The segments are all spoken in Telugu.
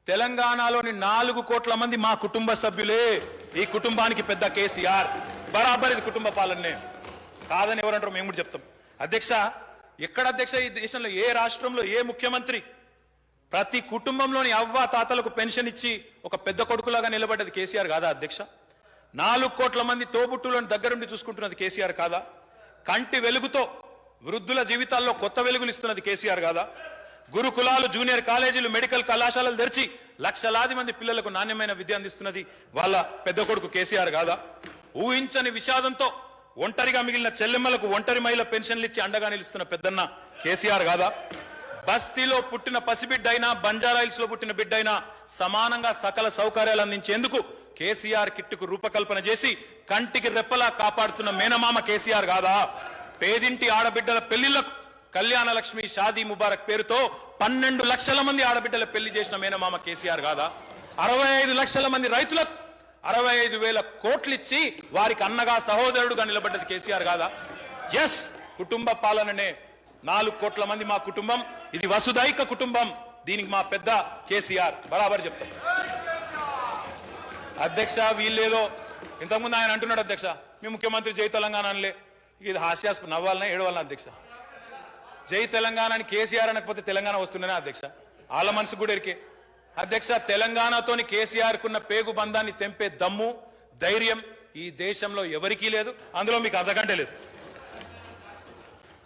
తెలంగాణలోని 4 కోట్ల మంది మా కుటుంబ సభ్యులే. ఈ కుటుంబానికి పెద్ద కేసీఆర్. బరాబర్ ఇది కుటుంబ పాలనే కాదని ఎవరంటారో మేము కూడా చెప్తాం. అధ్యక్ష, ఎక్కడ అధ్యక్ష ఈ దేశంలో ఏ రాష్ట్రంలో ఏ ముఖ్యమంత్రి ప్రతి కుటుంబంలోని అవ్వ తాతలకు పెన్షన్ ఇచ్చి ఒక పెద్ద కొడుకులాగా నిలబడ్డది కేసీఆర్ కాదా అధ్యక్ష? 4 కోట్ల మంది తోబుట్టులను దగ్గరుండి చూసుకుంటున్నది కేసీఆర్ కాదా? కంటి వెలుగుతో వృద్ధుల జీవితాల్లో కొత్త వెలుగులు ఇస్తున్నది కేసీఆర్ కాదా? గురుకులాలు, జూనియర్ కాలేజీలు, మెడికల్ కళాశాలలు తెరిచి లక్షలాది మంది పిల్లలకు నాణ్యమైన విద్య అందిస్తున్నది వాళ్ళ పెద్ద కొడుకు కేసీఆర్ కాదా? ఊహించని విషాదంతో ఒంటరిగా మిగిలిన చెల్లెమ్మలకు ఒంటరి మహిళ పెన్షన్లు ఇచ్చి అండగా నిలుస్తున్న పెద్దన్న కేసీఆర్ కాదా? బస్తీలో పుట్టిన పసిబిడ్డైనా, బంజారాయిల్స్ లో పుట్టిన బిడ్డైనా సమానంగా సకల సౌకర్యాలు అందించేందుకు కేసీఆర్ కిట్టుకు రూపకల్పన చేసి కంటికి రెప్పలా కాపాడుతున్న మేనమామ కేసీఆర్ కాదా? పేదింటి ఆడబిడ్డల పెళ్లిళ్లకు కళ్యాణ లక్ష్మి, షాదీ ముబారక్ పేరుతో 12 లక్షల మంది ఆడబిడ్డల పెళ్లి చేసిన మేనమామ కేసీఆర్ కాదా? 65 లక్షల మంది రైతులకు 65,000 కోట్లు ఇచ్చి వారికి అన్నగా సహోదరుడుగా నిలబడ్డది కేసీఆర్ కాదా? ఎస్, కుటుంబ పాలననే. 4 కోట్ల మంది మా కుటుంబం. ఇది వసుదైక కుటుంబం. దీనికి మా పెద్ద కేసీఆర్. బరాబర్ చెప్తాం అధ్యక్ష. వీళ్ళేదో ఇంతకుముందు ఆయన అంటున్నాడు అధ్యక్ష, మీ ముఖ్యమంత్రి జై తెలంగాణ అనలే. ఇది హాస్యాస్పద, నవ్వాలన్నా ఏడవాలన్నా అధ్యక్ష? జై తెలంగాణ అని కేసీఆర్ అనకపోతే తెలంగాణ వస్తుండేనా అధ్యక్ష? వాళ్ళ మనసు కూడా ఎరికే అధ్యక్ష. తెలంగాణతోని కేసీఆర్ కున్న పేగు బంధాన్ని తెంపే దమ్ము, ధైర్యం ఈ దేశంలో ఎవరికీ లేదు. అందులో మీకు అంతకంటే లేదు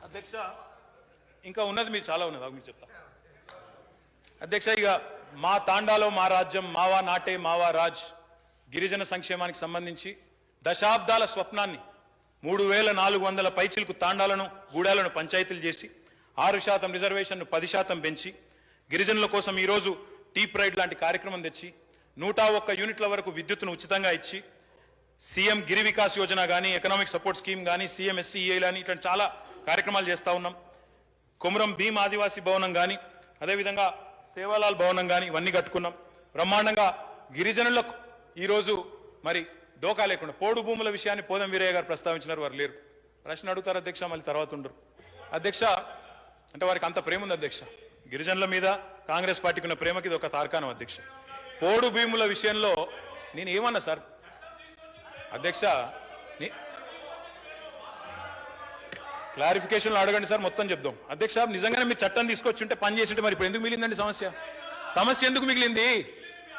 అధ్యక్ష. ఇంకా ఉన్నది మీరు చాలా ఉన్నది, మీకు చెప్తా అధ్యక్ష. ఇక మా తాండాలో మా రాజ్యం, మావా నాటే మావా రాజ్ గిరిజన సంక్షేమానికి సంబంధించి దశాబ్దాల స్వప్నాన్ని 3,400 పైచిలకు తాండాలను, గూడాలను పంచాయతీలు చేసి 6% రిజర్వేషన్ను 10% పెంచి గిరిజనుల కోసం ఈరోజు టీ ప్రైడ్ లాంటి కార్యక్రమం తెచ్చి 101 యూనిట్ల వరకు విద్యుత్తును ఉచితంగా ఇచ్చి సీఎం గిరి వికాస్ యోజన కానీ, ఎకనామిక్ సపోర్ట్ స్కీమ్ కానీ, సీఎం ఎస్టీఈఐ కానీ ఇట్లాంటి చాలా కార్యక్రమాలు చేస్తూ ఉన్నాం. కొమురం భీమ్ ఆదివాసీ భవనం కానీ, అదేవిధంగా సేవాలాల్ భవనం కానీ ఇవన్నీ కట్టుకున్నాం. బ్రహ్మాండంగా గిరిజనులకు ఈరోజు మరి డోకా లేకుండా పోడు భూముల విషయాన్ని పోదం వీరయ్య గారు ప్రస్తావించినారు. వారు లేరు. ప్రశ్న అడుగుతారు అధ్యక్ష, మళ్ళీ తర్వాత ఉండరు అధ్యక్ష. అంటే వారికి అంత ప్రేమ ఉంది అధ్యక్ష. గిరిజనుల మీద కాంగ్రెస్ పార్టీకి ఉన్న ప్రేమకి ఇది ఒక తార్కాణం అధ్యక్ష. పోడు భూముల విషయంలో నేను ఏమన్నా సార్ అధ్యక్ష, క్లారిఫికేషన్లు అడగండి సార్, మొత్తం చెప్దాం అధ్యక్ష. నిజంగానే మీరు చట్టం తీసుకొచ్చి ఉంటే పని చేసి ఉంటే మరి ఇప్పుడు ఎందుకు మిగిలిందండి సమస్య ఎందుకు మిగిలింది?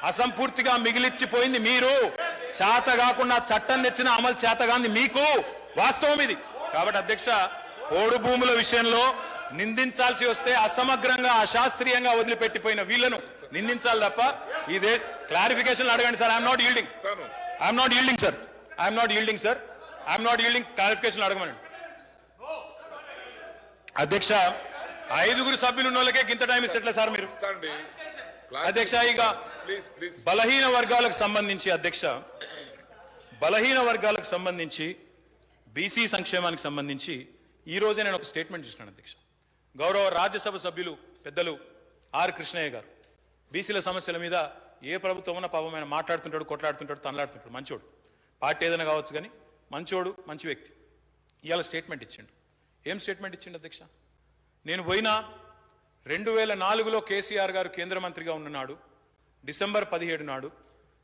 అసంపూర్తిగా మిగిలిచ్చిపోయింది మీరు. చేత కాకుండా చట్టం తెచ్చిన అమలు చేతగాంది మీకు. వాస్తవం ఇది. కాబట్టి అధ్యక్ష, పోడు భూముల విషయంలో నిందించాల్సి వస్తే అసమగ్రంగా, అశాస్త్రీయంగా వదిలిపెట్టిపోయిన వీళ్లను నిందించాలి తప్ప ఇదే క్లారిఫికేషన్ అడగండి sir. I'm not yielding sir. Clarification అడగమనండి అధ్యక్ష. 5 సభ్యులు ఉన్న వాళ్ళకే ఇంత టైం ఇస్తట్లే సార్ మీరు అధ్యక్ష. ఇక బలహీన వర్గాలకు సంబంధించి బీసీ సంక్షేమానికి సంబంధించి ఈ రోజే నేను ఒక స్టేట్మెంట్ చూసినాను అధ్యక్ష. గౌరవ రాజ్యసభ సభ్యులు పెద్దలు ఆర్ కృష్ణయ్య గారు బీసీల సమస్యల మీద ఏ ప్రభుత్వం ఉన్నా పాపం ఆయన మాట్లాడుతుంటాడు, కొట్లాడుతుంటాడు, తనలాడుతుంటాడు. మంచోడు, పార్టీ ఏదైనా కావచ్చు కానీ మంచోడు, మంచి వ్యక్తి. ఇవాళ స్టేట్మెంట్ ఇచ్చిండు. ఏం స్టేట్మెంట్ ఇచ్చిండు అధ్యక్ష? నేను పోయినా 2004లో కేసీఆర్ గారు కేంద్ర మంత్రిగా ఉన్ననాడు డిసెంబర్ 17 నాడు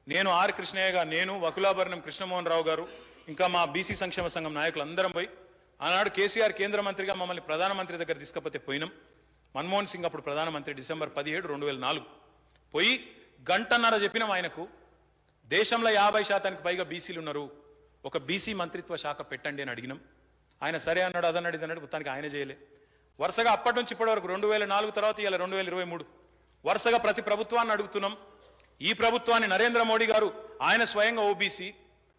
నేను ఆర్ కృష్ణయ్యగా, నేను వకులాభరణం కృష్ణమోహన్ రావు గారు, ఇంకా మా బీసీ సంక్షేమ సంఘం నాయకులు అందరం పోయి ఆనాడు కేసీఆర్ కేంద్ర మంత్రిగా మమ్మల్ని ప్రధానమంత్రి దగ్గర తీసుకపోతే పోయినాం. మన్మోహన్ సింగ్ అప్పుడు ప్రధానమంత్రి, డిసెంబర్ 17, 2004 పోయి గంటన్నర చెప్పినాం ఆయనకు. దేశంలో 50% పైగా బీసీలు ఉన్నారు, ఒక బీసీ మంత్రిత్వ శాఖ పెట్టండి అని అడిగినాం. ఆయన సరే అన్నాడు, అదన్నాడు, ఇదన్నాడు. మొత్తానికి ఆయన చేయలే. వరుసగా అప్పటి నుంచి ఇప్పటి వరకు 2004 తర్వాత ఇవాళ 2023 వరుసగా ప్రతి ప్రభుత్వాన్ని అడుగుతున్నాం. ఈ ప్రభుత్వాన్ని నరేంద్ర మోడీ గారు ఆయన స్వయంగా ఓబీసీ,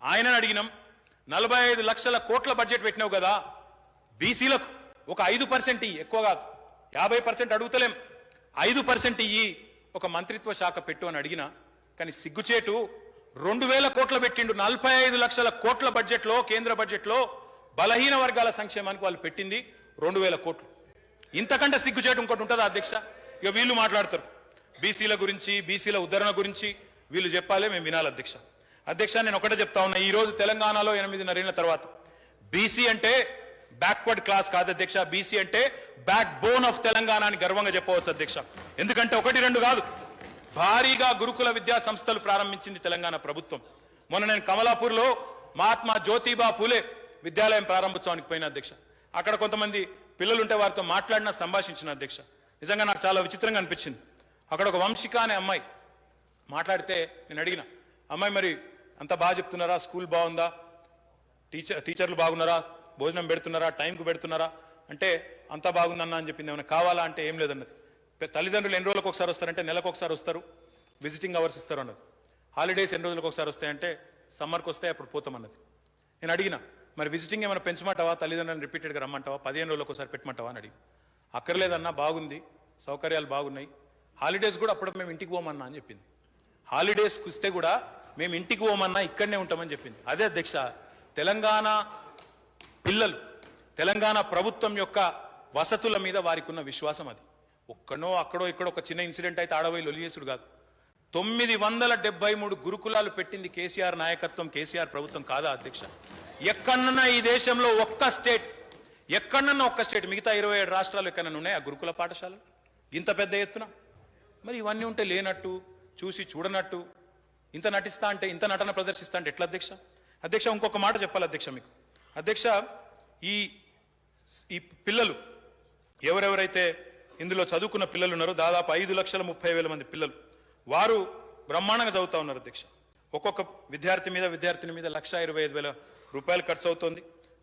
ఆయనని అడిగినాం. 45 లక్షల కోట్ల బడ్జెట్ పెట్టినావు కదా, బీసీలకు ఒక 5% ఇయ్యి, ఎక్కువ కాదు, 50% అడుగుతలేం, 5% ఇయ్యి, ఒక మంత్రిత్వ శాఖ పెట్టు అని అడిగినా. కానీ సిగ్గుచేటు 2,000 కోట్లు పెట్టిండు. 45 లక్షల కోట్ల బడ్జెట్లో, కేంద్ర బడ్జెట్లో బలహీన వర్గాల సంక్షేమానికి వాళ్ళు పెట్టింది 2,000 కోట్లు. ఇంతకంటే సిగ్గుచేటు ఇంకోటి ఉంటుందా అధ్యక్ష? ఇక వీళ్ళు మాట్లాడతారు బీసీల గురించి, బీసీల ఉద్ధరణ గురించి వీళ్ళు చెప్పాలి, మేము వినాలి అధ్యక్ష. నేను ఒకటే చెప్తా ఉన్నా, ఈ రోజు తెలంగాణలో 8.5 ఏళ్ల తర్వాత బీసీ అంటే బ్యాక్వర్డ్ క్లాస్ కాదు అధ్యక్ష, బీసీ అంటే బ్యాక్ బోన్ ఆఫ్ తెలంగాణ అని గర్వంగా చెప్పవచ్చు అధ్యక్ష. ఎందుకంటే 1, 2 కాదు, భారీగా గురుకుల విద్యా సంస్థలు ప్రారంభించింది తెలంగాణ ప్రభుత్వం. మొన్న నేను కమలాపూర్లో మహాత్మా జ్యోతిబా పూలే విద్యాలయం ప్రారంభోత్సవానికి పోయిన అధ్యక్ష. అక్కడ కొంతమంది పిల్లలు ఉంటే వారితో మాట్లాడిన సంభాషించిన అధ్యక్ష. నిజంగా నాకు చాలా విచిత్రంగా అనిపించింది. అక్కడ ఒక వంశిక అనే అమ్మాయి మాట్లాడితే నేను అడిగిన, అమ్మాయి మరి అంత బాగా చెప్తున్నారా, స్కూల్ బాగుందా, టీచర్లు బాగున్నారా, భోజనం పెడుతున్నారా, టైంకు పెడుతున్నారా అంటే అంతా బాగుందన్నా అని చెప్పింది. ఏమైనా కావాలా అంటే ఏం లేదన్నది. తల్లిదండ్రులు ఎన్ని రోజులకు ఒకసారి వస్తారంటే నెలకు ఒకసారి వస్తారు, విజిటింగ్ అవర్స్ ఇస్తారు అన్నది. హాలిడేస్ ఎన్ని రోజులకు ఒకసారి వస్తాయంటే సమ్మర్కి వస్తే అప్పుడు పోతామన్నది. నేను అడిగిన, మరి విజిటింగ్ ఏమైనా పెంచమంటావా, తల్లిదండ్రులను రిపీటెడ్గా రమ్మంటావా, 15 రోజులకు ఒకసారి పెట్టమంటావా అని అడిగి. అక్కర్లేదన్నా, బాగుంది, సౌకర్యాలు బాగున్నాయి, హాలిడేస్ కూడా అప్పుడు మేము ఇంటికి పోమన్నా అని చెప్పింది. హాలిడేస్కి వస్తే కూడా మేము ఇంటికి పోమన్నా ఇక్కడనే ఉంటామని చెప్పింది. అదే అధ్యక్ష తెలంగాణ పిల్లలు, తెలంగాణ ప్రభుత్వం యొక్క వసతుల మీద వారికి ఉన్న విశ్వాసం. అది ఒక్కనో అక్కడో ఇక్కడో ఒక చిన్న ఇన్సిడెంట్ అయితే ఆడబోయి లొలియేసుడు కాదు. 973 గురుకులాలు పెట్టింది కేసీఆర్ నాయకత్వం, కేసీఆర్ ప్రభుత్వం కాదా అధ్యక్ష? ఎక్కడన్నా ఈ దేశంలో ఒక్క స్టేట్, మిగతా 27 రాష్ట్రాలు ఎక్కడన్నా ఉన్నాయి ఆ గురుకుల పాఠశాలలు ఇంత పెద్ద ఎత్తున? మరి ఇవన్నీ ఉంటే లేనట్టు, చూసి చూడనట్టు, ఇంత నటిస్తా అంటే, ఇంత నటన ప్రదర్శిస్తా అంటే ఎట్లా అధ్యక్ష? అధ్యక్ష ఇంకొక మాట చెప్పాలి అధ్యక్ష మీకు. అధ్యక్ష ఈ పిల్లలు ఎవరెవరైతే ఇందులో చదువుకున్న పిల్లలు ఉన్నారో దాదాపు 5,30,000 మంది పిల్లలు, వారు బ్రహ్మాండంగా చదువుతా ఉన్నారు అధ్యక్ష. ఒక్కొక్క విద్యార్థిని మీద 1,25,000 రూపాయలు ఖర్చు అవుతుంది.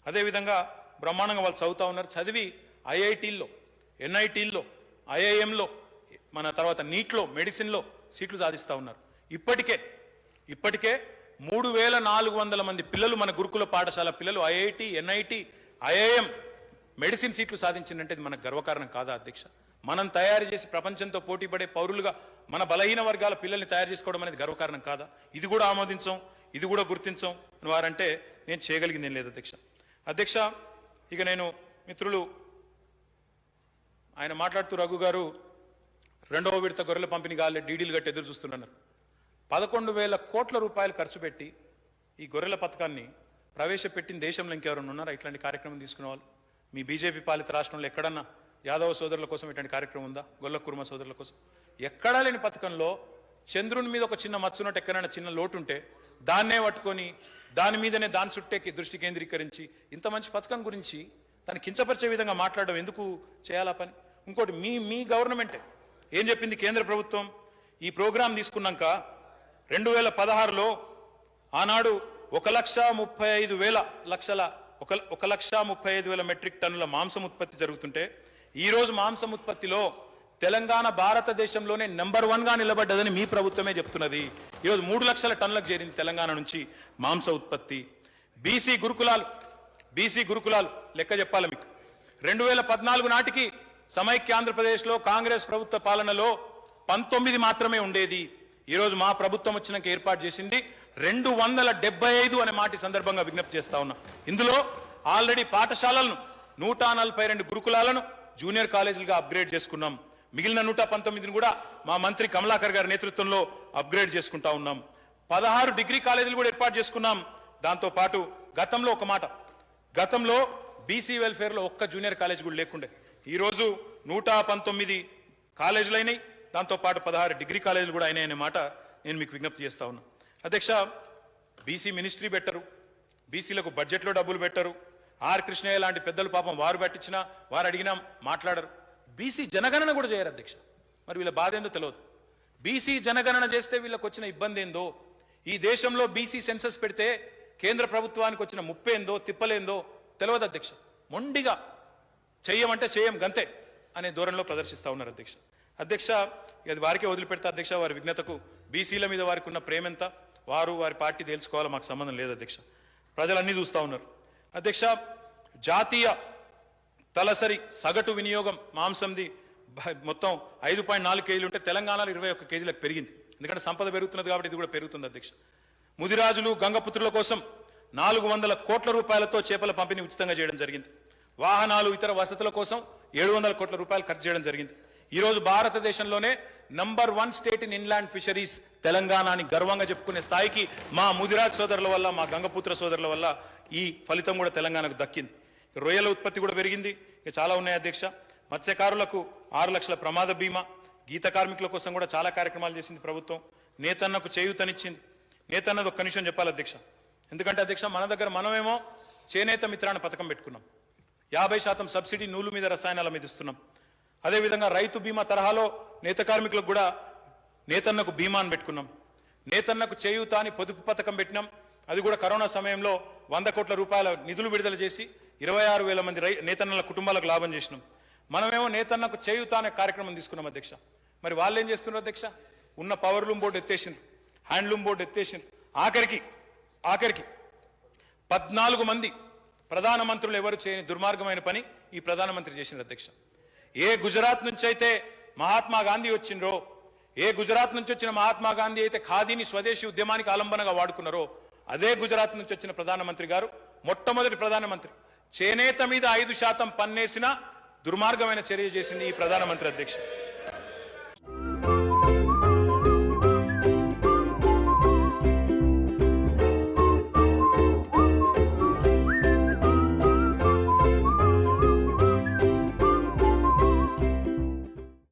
అదేవిధంగా బ్రహ్మాండంగా వాళ్ళు చదువుతా ఉన్నారు. చదివి ఐఐటీల్లో, ఎన్ఐటీల్లో, ఐఐఎంలో, మన తర్వాత నీట్లో, మెడిసిన్లో సీట్లు సాధిస్తూ ఉన్నారు. ఇప్పటికే 3,400 మంది పిల్లలు, మన గురుకుల పాఠశాల పిల్లలు ఐఐటి, ఎన్ఐటి, ఐఐఎం మెడిసిన్ సీట్లు సాధించిందంటే ఇది మనకు గర్వకారణం కాదా అధ్యక్ష? మనం తయారు చేసి ప్రపంచంతో పోటీ పడే పౌరులుగా మన బలహీన వర్గాల పిల్లల్ని తయారు చేసుకోవడం అనేది గర్వకారణం కాదా? ఇది కూడా ఆమోదించాం, ఇది కూడా గుర్తించాం అని వారంటే నేను చేయగలిగింది ఏం లేదు అధ్యక్ష. అధ్యక్ష ఇక నేను మిత్రులు ఆయన మాట్లాడుతూ, రఘు గారు 2వ విడత గొర్రెల పంపిణీ కాలే, డీడీలు కట్టి ఎదురు చూస్తున్నారు. 11,000 కోట్ల రూపాయలు ఖర్చు పెట్టి ఈ గొర్రెల పథకాన్ని ప్రవేశపెట్టిన దేశంలో ఇంకెవరైనా ఉన్నారా ఇట్లాంటి కార్యక్రమం తీసుకునే వాళ్ళు? మీ బీజేపీ పాలిత రాష్ట్రంలో ఎక్కడన్నా యాదవ సోదరుల కోసం ఇట్లాంటి కార్యక్రమం ఉందా? గొల్ల కుర్మ సోదరుల కోసం ఎక్కడా లేని పథకంలో చంద్రుని మీద ఒక చిన్న మచ్చున్నట్టు ఎక్కడైనా చిన్న లోటు ఉంటే దాన్నే పట్టుకొని దాని మీదనే దాని చుట్టేకి దృష్టి కేంద్రీకరించి ఇంత మంచి పథకం గురించి దాన్ని కించపరిచే విధంగా మాట్లాడడం ఎందుకు చేయాలా పని? ఇంకోటి మీ గవర్నమెంటే ఏం చెప్పింది? కేంద్ర ప్రభుత్వం ఈ ప్రోగ్రాం తీసుకున్నాక 2016లో ఆనాడు 1,35,000 మెట్రిక్ టన్నుల మాంసం ఉత్పత్తి జరుగుతుంటే ఈరోజు మాంసం ఉత్పత్తిలో తెలంగాణ భారతదేశంలోనే నెంబర్ 1గా నిలబడ్డదని మీ ప్రభుత్వమే చెప్తున్నది. ఈరోజు 3 లక్షల టన్నులకు చేరింది తెలంగాణ నుంచి మాంస ఉత్పత్తి. బీసీ గురుకులాలు లెక్క చెప్పాలి మీకు. 2014 నాటికి సమైక్య ఆంధ్రప్రదేశ్లో కాంగ్రెస్ ప్రభుత్వ పాలనలో 19 మాత్రమే ఉండేది. ఈరోజు మా ప్రభుత్వం వచ్చినాక ఏర్పాటు చేసింది 275 అనే మాట సందర్భంగా విజ్ఞప్తి చేస్తా ఉన్నా. ఇందులో ఆల్రెడీ పాఠశాలలను 142 గురుకులాలను జూనియర్ కాలేజీలుగా అప్గ్రేడ్ చేసుకున్నాం. మిగిలిన 119ని కూడా మా మంత్రి కమలాకర్ గారి నేతృత్వంలో అప్గ్రేడ్ చేసుకుంటా ఉన్నాం. 16 డిగ్రీ కాలేజీలు కూడా ఏర్పాటు చేసుకున్నాం. దాంతో పాటు గతంలో బీసీ వెల్ఫేర్లో ఒక్క జూనియర్ కాలేజ్ కూడా లేకుండే. ఈరోజు 119 కాలేజీలు అయినాయి, దాంతో పాటు 16 డిగ్రీ కాలేజీలు కూడా అయినాయి అనే మాట నేను మీకు విజ్ఞప్తి చేస్తా ఉన్నా. అధ్యక్ష బీసీ మినిస్ట్రీ పెట్టరు, బీసీలకు బడ్జెట్లో డబ్బులు పెట్టరు. ఆర్ కృష్ణయ్య లాంటి పెద్దలు పాపం వారు పట్టించినా వారు అడిగినా మాట్లాడరు. బీసీ జనగణన కూడా చేయరు అధ్యక్ష. మరి వీళ్ళ బాధ ఏందో తెలియదు. బీసీ జనగణన చేస్తే వీళ్ళకి వచ్చిన ఇబ్బంది ఏందో, ఈ దేశంలో బీసీ సెన్సస్ పెడితే కేంద్ర ప్రభుత్వానికి వచ్చిన ముప్పేందో తిప్పలేందో తెలియదు అధ్యక్ష. మొండిగా చెయ్యమంటే చెయ్యం గంతే అనే ధోరణిలో ప్రదర్శిస్తూ ఉన్నారు అధ్యక్ష. అధ్యక్ష అది వారికే వదిలిపెడతా అధ్యక్ష. వారి విజ్ఞతకు బీసీల మీద వారికి ఉన్న ప్రేమ ఎంత, వారి పార్టీ తెలుసుకోవాలో మాకు సంబంధం లేదు అధ్యక్ష. ప్రజలన్నీ చూస్తూ ఉన్నారు అధ్యక్ష. జాతీయ తలసరి సగటు వినియోగం మాంసంది మొత్తం 5.4 కేజీలు ఉంటే తెలంగాణలో 21 కేజీలకు పెరిగింది. ఎందుకంటే సంపద పెరుగుతున్నది కాబట్టి ఇది కూడా పెరుగుతుంది అధ్యక్ష. ముదిరాజులు గంగపుత్రుల కోసం 400 కోట్ల రూపాయలతో చేపల పంపిణీ ఉచితంగా చేయడం జరిగింది. వాహనాలు ఇతర వసతుల కోసం 700 కోట్ల రూపాయలు ఖర్చు చేయడం జరిగింది. ఈరోజు భారతదేశంలోనే number 1 state in inland fisheries Telangana అని గర్వంగా చెప్పుకునే స్థాయికి మా ముదిరాజ్ సోదరుల వల్ల, మా గంగపుత్ర సోదరుల వల్ల ఈ ఫలితం కూడా తెలంగాణకు దక్కింది. రొయ్యల ఉత్పత్తి కూడా పెరిగింది. ఇక చాలా ఉన్నాయి అధ్యక్ష. మత్స్యకారులకు 6 లక్షల ప్రమాద బీమా, గీత కార్మికుల కోసం కూడా చాలా కార్యక్రమాలు చేసింది ప్రభుత్వం. నేతన్నకు చేయూతనిచ్చింది. నేతన్నది ఒక్క నిమిషం చెప్పాలి అధ్యక్ష, ఎందుకంటే అధ్యక్ష మన దగ్గర మనమేమో చేనేత మిత్రాన్ని పథకం పెట్టుకున్నాం. 50% సబ్సిడీ నూలు మీద రసాయనాల మీద ఇస్తున్నాం. అదేవిధంగా రైతు బీమా తరహాలో నేత కార్మికులకు కూడా నేతన్నకు బీమాను పెట్టుకున్నాం. నేతన్నకు చేయూత అని పొదుపు పథకం పెట్టినాం. అది కూడా కరోనా సమయంలో 100 కోట్ల రూపాయల నిధులు విడుదల చేసి 26,000 మంది నేతన్నల కుటుంబాలకు లాభం చేసినాం. మనమేమో నేతన్నకు చేయూత అనే కార్యక్రమం తీసుకున్నాం అధ్యక్ష. మరి వాళ్ళు ఏం చేస్తున్నారు అధ్యక్ష? ఉన్న పవర్లూమ్ బోర్డు ఎత్తేసిండ్రు, హ్యాండ్లూమ్ బోర్డు ఎత్తేసిండ్రు. ఆఖరికి 14 మంది ప్రధానమంత్రులు ఎవరు చేయని దుర్మార్గమైన పని ఈ ప్రధానమంత్రి చేసిండ్రు అధ్యక్ష. ఏ గుజరాత్ నుంచి అయితే మహాత్మా గాంధీ వచ్చిండ్రో, ఏ గుజరాత్ నుంచి వచ్చిన మహాత్మా గాంధీ అయితే ఖాదీని స్వదేశీ ఉద్యమానికి ఆలంబనగా వాడుకున్నారో, అదే గుజరాత్ నుంచి వచ్చిన ప్రధానమంత్రి గారు, మొట్టమొదటి ప్రధానమంత్రి, చేనేత మీద 5% పన్నేసిన దుర్మార్గమైన చర్య చేసింది ఈ ప్రధానమంత్రి అధ్యక్ష.